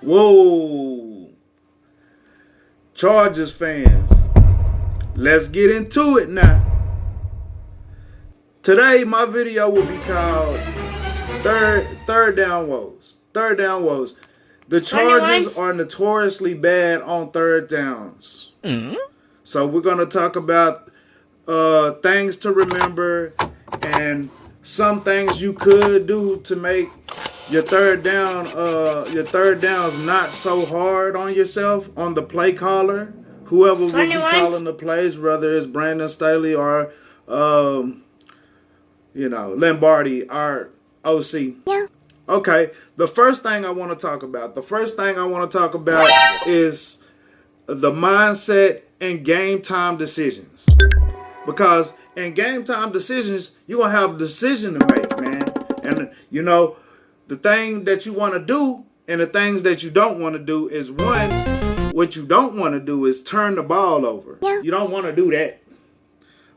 Whoa, Chargers fans, let's get into it now. Today, my video will be called Third Down Woes. Third Down Woes. The Chargers are notoriously bad on third downs. So we're gonna talk about things to remember and some things you could do to make your third downs not so hard on yourself, on the play caller, whoever will be calling the plays, whether it's Brandon Staley or Lombardi, our OC. Yeah. Okay, the first thing I want to talk about is the mindset and game time decisions. Because in game time decisions, you're going to have a decision to make, man. And, the thing that you want to do and the things that you don't want to do is, one, what you don't want to do is turn the ball over. Yeah. You don't want to do that.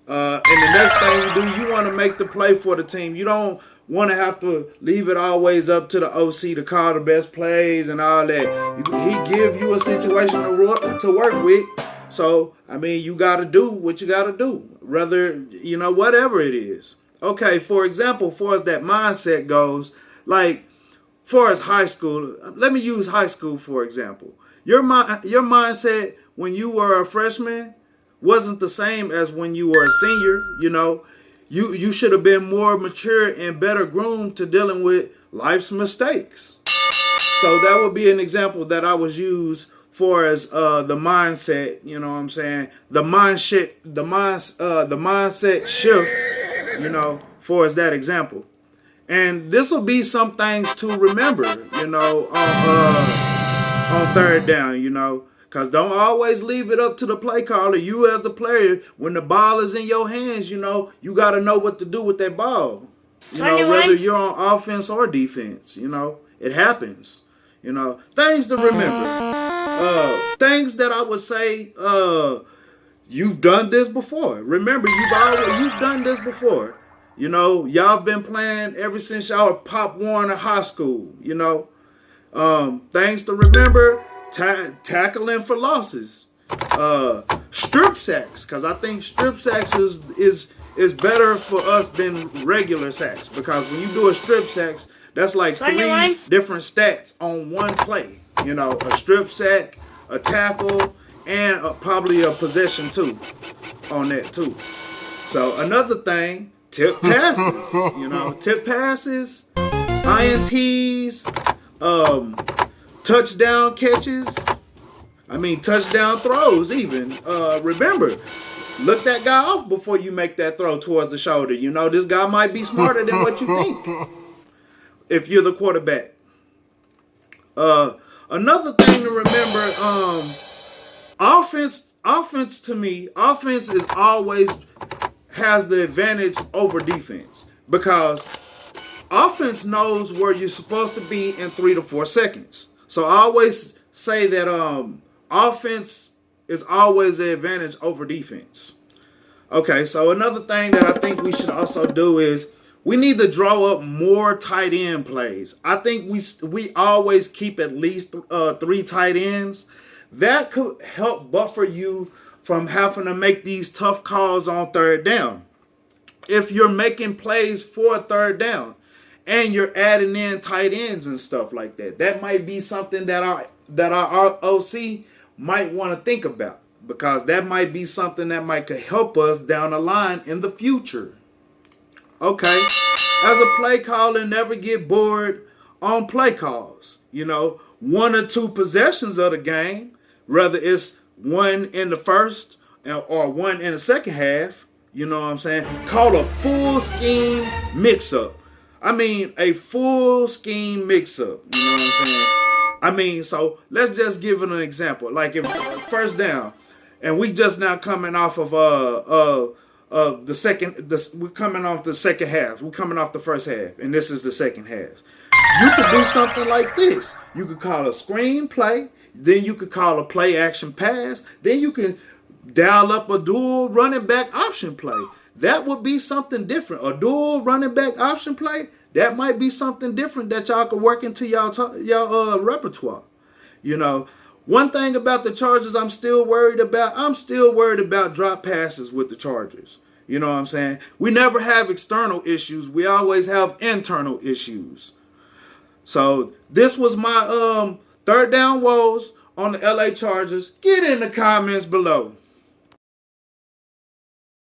And the next thing you do, you want to make the play for the team. You don't want to have to leave it always up to the OC to call the best plays and all that. He give you a situation to work with. So, you got to do what you got to do, whether, whatever it is. Okay, for example, far as that mindset goes, like, far as high school, let me use high school, for example. Your mindset when you were a freshman wasn't the same as when you were a senior. You should have been more mature and better groomed to dealing with life's mistakes. So that would be an example that I was used for as the mindset, the mindset shift, for as that example. And this will be some things to remember, on third down, because don't always leave it up to the play caller. You as the player, when the ball is in your hands, you got to know what to do with that ball. Whether you're on offense or defense, it happens. Things to remember. Things that I would say, you've done this before. Remember, you've done this before. Y'all been playing ever since y'all were Pop Warner High School. Things to remember. Tackling for losses, strip sacks, because I think strip sacks is better for us than regular sacks, because when you do a strip sacks, that's like 3 different stats on one play. A strip sack, a tackle, and probably a possession too on that too. So another thing, tip passes, tip passes, INTs, touchdown catches, touchdown throws even. Remember, look that guy off before you make that throw towards the shoulder. This guy might be smarter than what you think if you're the quarterback. Another thing to remember, offense to me, offense is always has the advantage over defense, because offense knows where you're supposed to be in 3 to 4 seconds. So I always say that offense is always the advantage over defense. Okay, so another thing that I think we should also do is we need to draw up more tight end plays. I think we always keep at least 3 tight ends. That could help buffer you from having to make these tough calls on third down. If you're making plays for third down, and you're adding in tight ends and stuff like that, that might be something that our OC might want to think about, because that might be something that might could help us down the line in the future. Okay, as a play caller, never get bored on play calls. 1 or 2 possessions of the game, whether it's 1 in the first or 1 in the second half. Call a full scheme mix-up. A full scheme mix-up. You know what I'm saying? So let's just give it an example. Like if first down, and we just now coming off of we're coming off the second half. We're coming off the first half, and this is the second half. You could do something like this. You could call a screen play, then you could call a play action pass, then you can dial up a dual running back option play. That would be something different. A dual running back option play, that might be something different that y'all could work into y'all repertoire. You know, one thing about the Chargers I'm still worried about drop passes with the Chargers. You know what I'm saying? We never have external issues. We always have internal issues. So this was my third down woes on the LA Chargers. Get in the comments below.